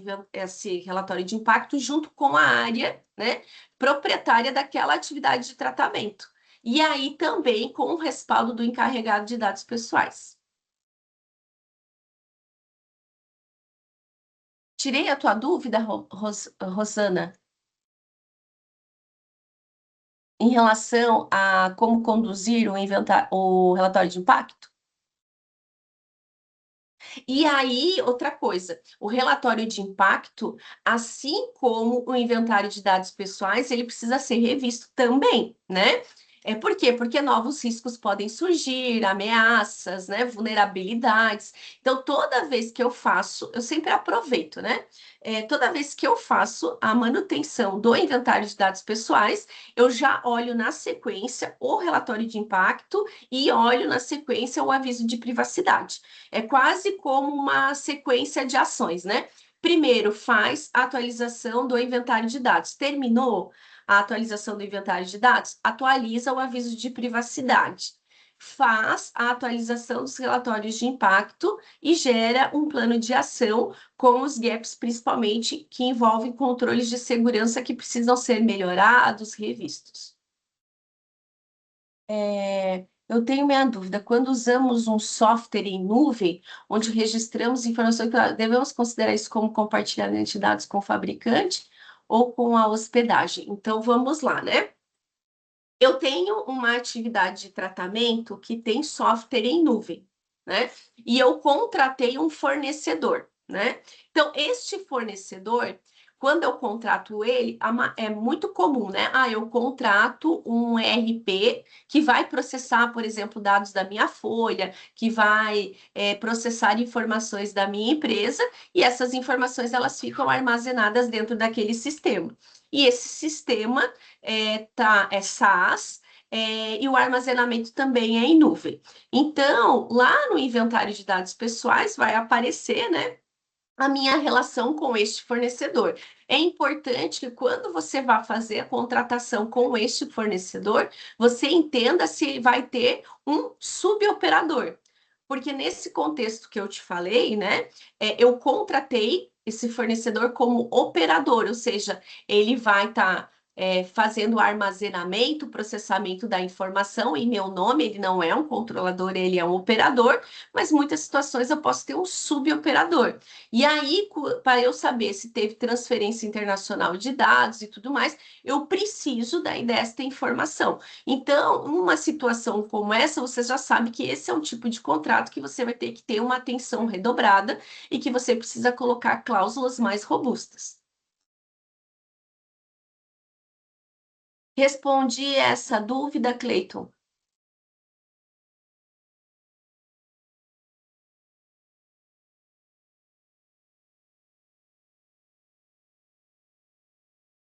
relatório de impacto junto com a área, né, proprietária daquela atividade de tratamento. E aí também com o respaldo do encarregado de dados pessoais. tirei a tua dúvida, Rosana, em relação a como conduzir o relatório de impacto? E aí, outra coisa, o relatório de impacto, assim como o inventário de dados pessoais, ele precisa ser revisto também, né? Por quê? Porque novos riscos podem surgir, ameaças, né, vulnerabilidades. Então, toda vez que eu faço, eu sempre aproveito, né? Toda vez que eu faço a manutenção do inventário de dados pessoais, eu já olho na sequência o relatório de impacto e olho na sequência o aviso de privacidade. É quase como uma sequência de ações, né? Primeiro, faz a atualização do inventário de dados. Terminou a atualização do inventário de dados? Atualiza o aviso de privacidade. Faz a atualização dos relatórios de impacto e gera um plano de ação com os gaps, principalmente, que envolvem controles de segurança que precisam ser melhorados, revistos. Eu tenho minha dúvida. Quando usamos um software em nuvem, onde registramos informações, devemos considerar isso como compartilhamento de dados com o fabricante ou com a hospedagem? Então, vamos lá, né? Eu tenho uma atividade de tratamento que tem software em nuvem, né? E eu contratei um fornecedor, né? Então, este fornecedor, quando eu contrato ele, é muito comum, né? Eu contrato um ERP que vai processar, por exemplo, dados da minha folha, que vai processar informações da minha empresa, e essas informações elas ficam armazenadas dentro daquele sistema. E esse sistema é SaaS, e o armazenamento também é em nuvem. Então, lá no inventário de dados pessoais vai aparecer, né, a minha relação com este fornecedor. É importante que quando você vá fazer a contratação com este fornecedor, você entenda se ele vai ter um suboperador. Porque nesse contexto que eu te falei, né, eu contratei esse fornecedor como operador, ou seja, ele vai estar fazendo o armazenamento, processamento da informação em meu nome, ele não é um controlador, ele é um operador, mas muitas situações eu posso ter um suboperador. E aí, para eu saber se teve transferência internacional de dados e tudo mais, eu preciso desta informação. Então, numa situação como essa, você já sabe que esse é um tipo de contrato que você vai ter que ter uma atenção redobrada e que você precisa colocar cláusulas mais robustas. Respondi essa dúvida, Cleiton?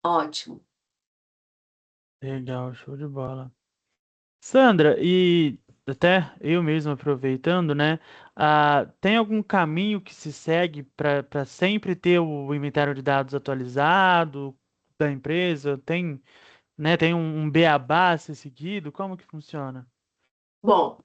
Ótimo. Legal, show de bola. Sandra, e até eu mesmo aproveitando, né? Tem algum caminho que se segue para sempre ter o inventário de dados atualizado da empresa? Tem um beabá a ser seguido? Como que funciona? Bom,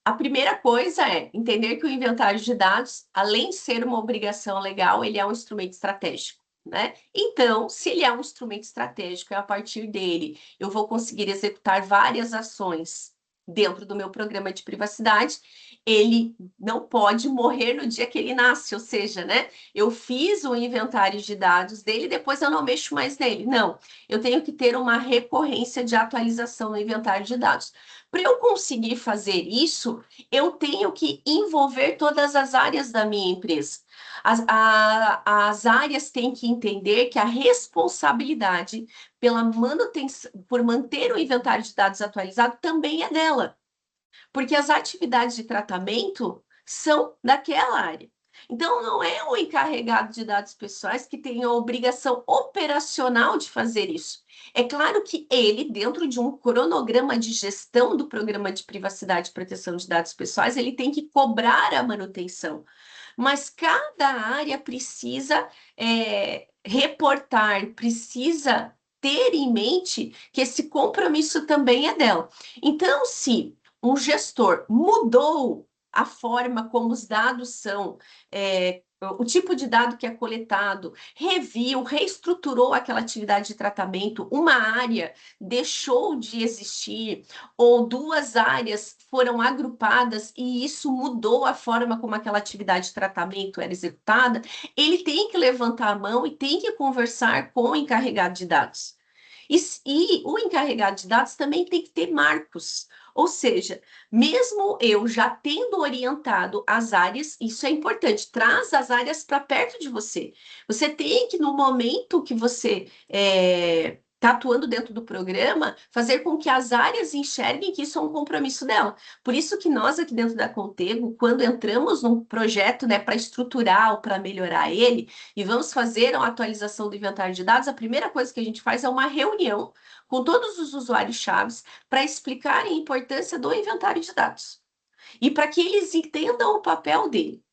a primeira coisa é entender que o inventário de dados, além de ser uma obrigação legal, ele é um instrumento estratégico, né? Então, se ele é um instrumento estratégico, a partir dele eu vou conseguir executar várias ações dentro do meu programa de privacidade, ele não pode morrer no dia que ele nasce, ou seja, né? Eu fiz o inventário de dados dele, depois eu não mexo mais nele. Não, eu tenho que ter uma recorrência de atualização no inventário de dados. Para eu conseguir fazer isso, eu tenho que envolver todas as áreas da minha empresa. As áreas têm que entender que a responsabilidade pela manutenção, por manter o inventário de dados atualizado também é dela, porque as atividades de tratamento são daquela área. Então, não é o encarregado de dados pessoais que tem a obrigação operacional de fazer isso. É claro que ele, dentro de um cronograma de gestão do programa de privacidade e proteção de dados pessoais, ele tem que cobrar a manutenção. Mas cada área precisa reportar, precisa ter em mente que esse compromisso também é dela. Então, se um gestor mudou a forma como os dados são o tipo de dado que é coletado, reviu, reestruturou aquela atividade de tratamento, uma área deixou de existir, ou duas áreas foram agrupadas e isso mudou a forma como aquela atividade de tratamento era executada, ele tem que levantar a mão e tem que conversar com o encarregado de dados. E o encarregado de dados também tem que ter marcos. Ou seja, mesmo eu já tendo orientado as áreas, isso é importante, traz as áreas para perto de você. Você tem que, no momento que você está atuando dentro do programa, fazer com que as áreas enxerguem que isso é um compromisso dela. Por isso que nós aqui dentro da Contego, quando entramos num projeto, né, para estruturar ou para melhorar ele, e vamos fazer uma atualização do inventário de dados, a primeira coisa que a gente faz é uma reunião com todos os usuários-chaves para explicar a importância do inventário de dados e para que eles entendam o papel dele.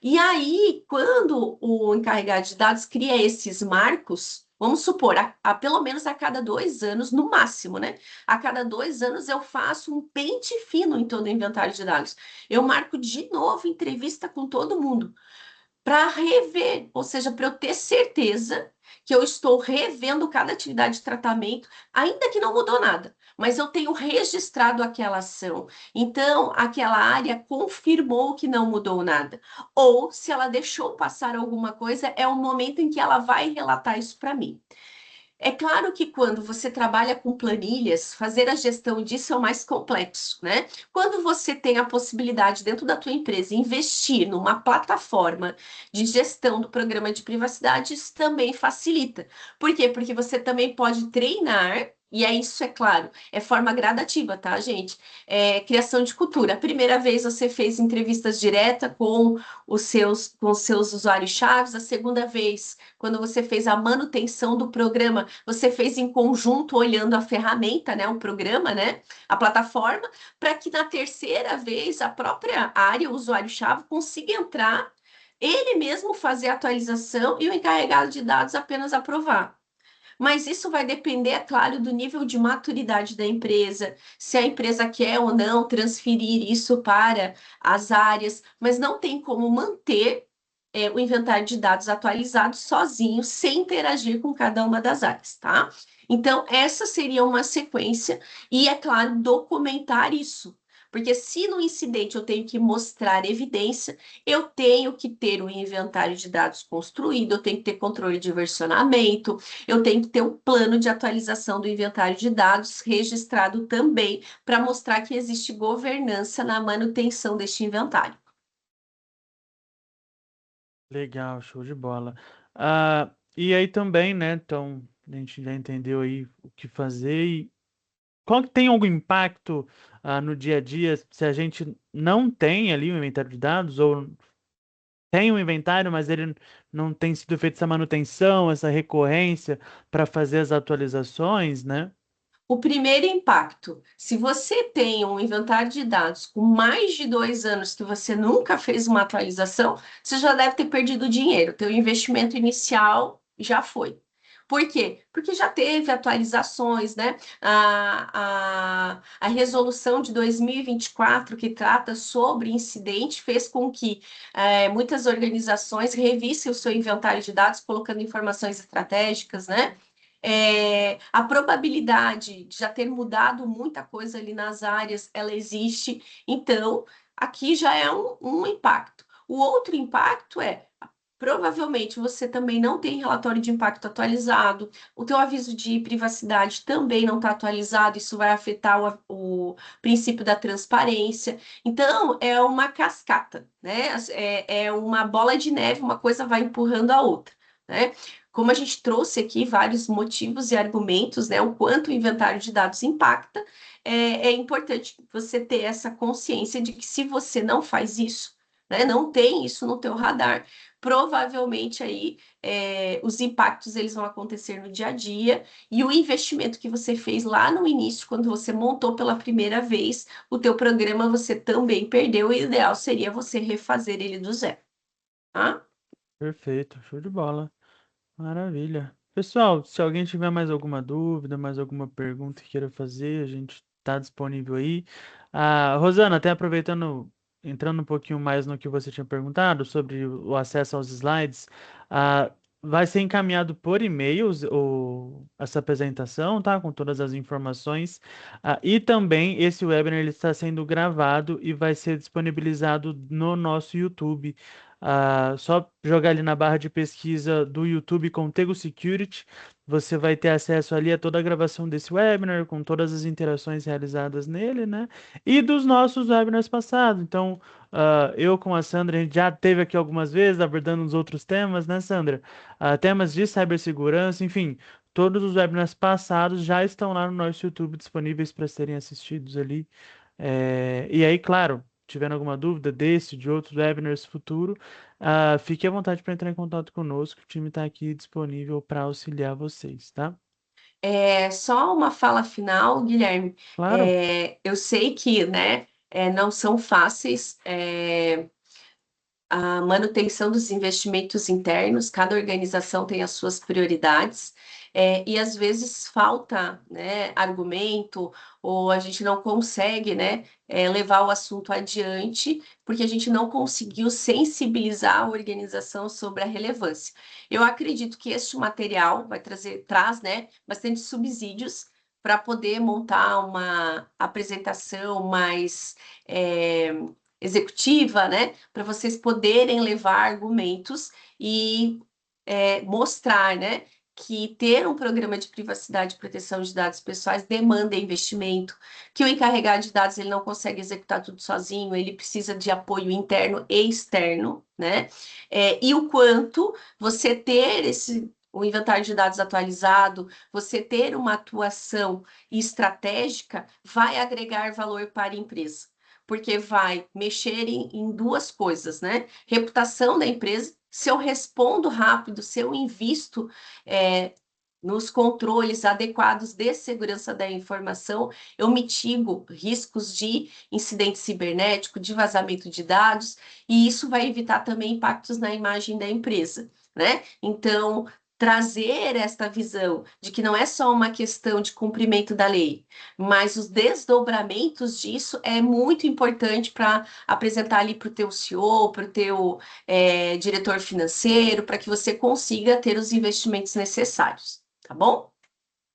E aí, quando o encarregado de dados cria esses marcos, vamos supor, pelo menos a cada 2 anos, no máximo, né? A cada 2 anos eu faço um pente fino em todo o inventário de dados. Eu marco de novo entrevista com todo mundo para rever, ou seja, para eu ter certeza que eu estou revendo cada atividade de tratamento, ainda que não mudou nada, mas eu tenho registrado aquela ação. Então, aquela área confirmou que não mudou nada. Ou, se ela deixou passar alguma coisa, é o momento em que ela vai relatar isso para mim. É claro que quando você trabalha com planilhas, fazer a gestão disso é o mais complexo, né? Quando você tem a possibilidade dentro da tua empresa investir numa plataforma de gestão do programa de privacidade, isso também facilita. Por quê? Porque você também pode treinar. E é isso, é claro, é forma gradativa, tá, gente? É criação de cultura. A primeira vez você fez entrevistas direta com os seus usuários-chaves, a segunda vez quando você fez a manutenção do programa, você fez em conjunto, olhando a ferramenta, né, o programa, né, a plataforma, para que na terceira vez a própria área, o usuário-chave, consiga entrar, ele mesmo fazer a atualização e o encarregado de dados apenas aprovar. Mas isso vai depender, é claro, do nível de maturidade da empresa, se a empresa quer ou não transferir isso para as áreas, mas não tem como manter o inventário de dados atualizado sozinho, sem interagir com cada uma das áreas, tá? Então, essa seria uma sequência, e, é claro, documentar isso. Porque se no incidente eu tenho que mostrar evidência, eu tenho que ter o inventário de dados construído, eu tenho que ter controle de versionamento, eu tenho que ter um plano de atualização do inventário de dados registrado também, para mostrar que existe governança na manutenção deste inventário. Legal, show de bola. E aí também, né? Então, a gente já entendeu aí o que fazer e qual que tem algum impacto no dia a dia se a gente não tem ali o inventário de dados ou tem um inventário, mas ele não tem sido feita essa manutenção, essa recorrência para fazer as atualizações, né? O primeiro impacto, se você tem um inventário de dados com mais de 2 anos que você nunca fez uma atualização, você já deve ter perdido dinheiro. Teu investimento inicial já foi. Por quê? Porque já teve atualizações, né? A resolução de 2024, que trata sobre incidente, fez com que muitas organizações revissem o seu inventário de dados, colocando informações estratégicas, né? A probabilidade de já ter mudado muita coisa ali nas áreas, ela existe. Então, aqui já é um impacto. O outro impacto é, provavelmente, você também não tem relatório de impacto atualizado, o teu aviso de privacidade também não está atualizado, isso vai afetar o princípio da transparência. Então, é uma cascata, né? É uma bola de neve, uma coisa vai empurrando a outra, né? Como a gente trouxe aqui vários motivos e argumentos, né, o quanto o inventário de dados impacta, é importante você ter essa consciência de que se você não faz isso, né, não tem isso no teu radar, provavelmente aí os impactos eles vão acontecer no dia a dia e o investimento que você fez lá no início, quando você montou pela primeira vez o teu programa, você também perdeu. E o ideal seria você refazer ele do zero, tá? Perfeito, show de bola. Maravilha. Pessoal, se alguém tiver mais alguma dúvida, mais alguma pergunta que queira fazer, a gente está disponível aí. Rosana, até aproveitando entrando um pouquinho mais no que você tinha perguntado sobre o acesso aos slides, ah, vai ser encaminhado por e-mail essa apresentação, tá? Com todas as informações. E também esse webinar ele está sendo gravado e vai ser disponibilizado no nosso YouTube. Só jogar ali na barra de pesquisa do YouTube Contigo Security, você vai ter acesso ali a toda a gravação desse webinar, com todas as interações realizadas nele, né? E dos nossos webinars passados. Então, eu com a Sandra, a gente já teve aqui algumas vezes abordando os outros temas, né, Sandra? Temas de cibersegurança, enfim, todos os webinars passados já estão lá no nosso YouTube disponíveis para serem assistidos ali. E aí, claro, tiverem alguma dúvida desse, de outros webinars futuro, fique à vontade para entrar em contato conosco. O time está aqui disponível para auxiliar vocês, tá? Só uma fala final, Guilherme. Claro. Eu sei que, né, não são fáceis. A manutenção dos investimentos internos, cada organização tem as suas prioridades, e às vezes falta, né, argumento, ou a gente não consegue, né, levar o assunto adiante, porque a gente não conseguiu sensibilizar a organização sobre a relevância. Eu acredito que este material traz, né, bastante subsídios para poder montar uma apresentação mais executiva, né, para vocês poderem levar argumentos e mostrar, né, que ter um programa de privacidade e proteção de dados pessoais demanda investimento, que o encarregado de dados ele não consegue executar tudo sozinho, ele precisa de apoio interno e externo, né? E o quanto você ter o inventário de dados atualizado, você ter uma atuação estratégica, vai agregar valor para a empresa, porque vai mexer em duas coisas, né? Reputação da empresa, se eu respondo rápido, se eu invisto nos controles adequados de segurança da informação, eu mitigo riscos de incidente cibernético, de vazamento de dados, e isso vai evitar também impactos na imagem da empresa, né? Então, trazer esta visão de que não é só uma questão de cumprimento da lei, mas os desdobramentos disso é muito importante para apresentar ali para o teu CEO, para o teu diretor financeiro, para que você consiga ter os investimentos necessários, tá bom? Show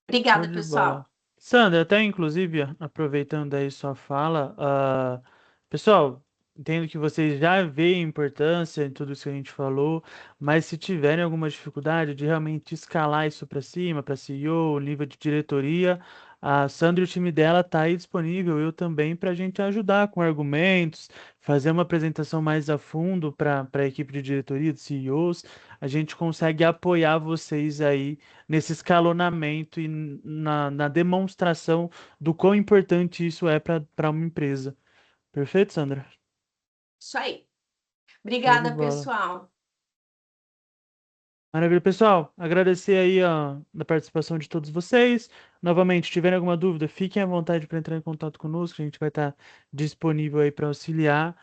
Obrigada, de bola. pessoal. Sandra, até inclusive, aproveitando aí sua fala, pessoal, entendo que vocês já veem a importância em tudo isso que a gente falou, mas se tiverem alguma dificuldade de realmente escalar isso para cima, para CEO, nível de diretoria, a Sandra e o time dela tá aí disponível, eu também, para a gente ajudar com argumentos, fazer uma apresentação mais a fundo para a equipe de diretoria, de CEOs, a gente consegue apoiar vocês aí nesse escalonamento e na demonstração do quão importante isso é para uma empresa. Perfeito, Sandra? Isso aí. Show de Obrigada, bola. pessoal. Maravilha, pessoal. Agradecer aí a participação de todos vocês. Novamente, se tiverem alguma dúvida, fiquem à vontade para entrar em contato conosco. A gente vai estar disponível aí para auxiliar.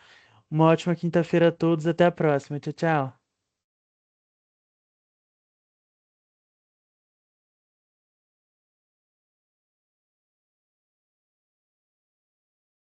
Uma ótima quinta-feira a todos. Até a próxima. Tchau, tchau.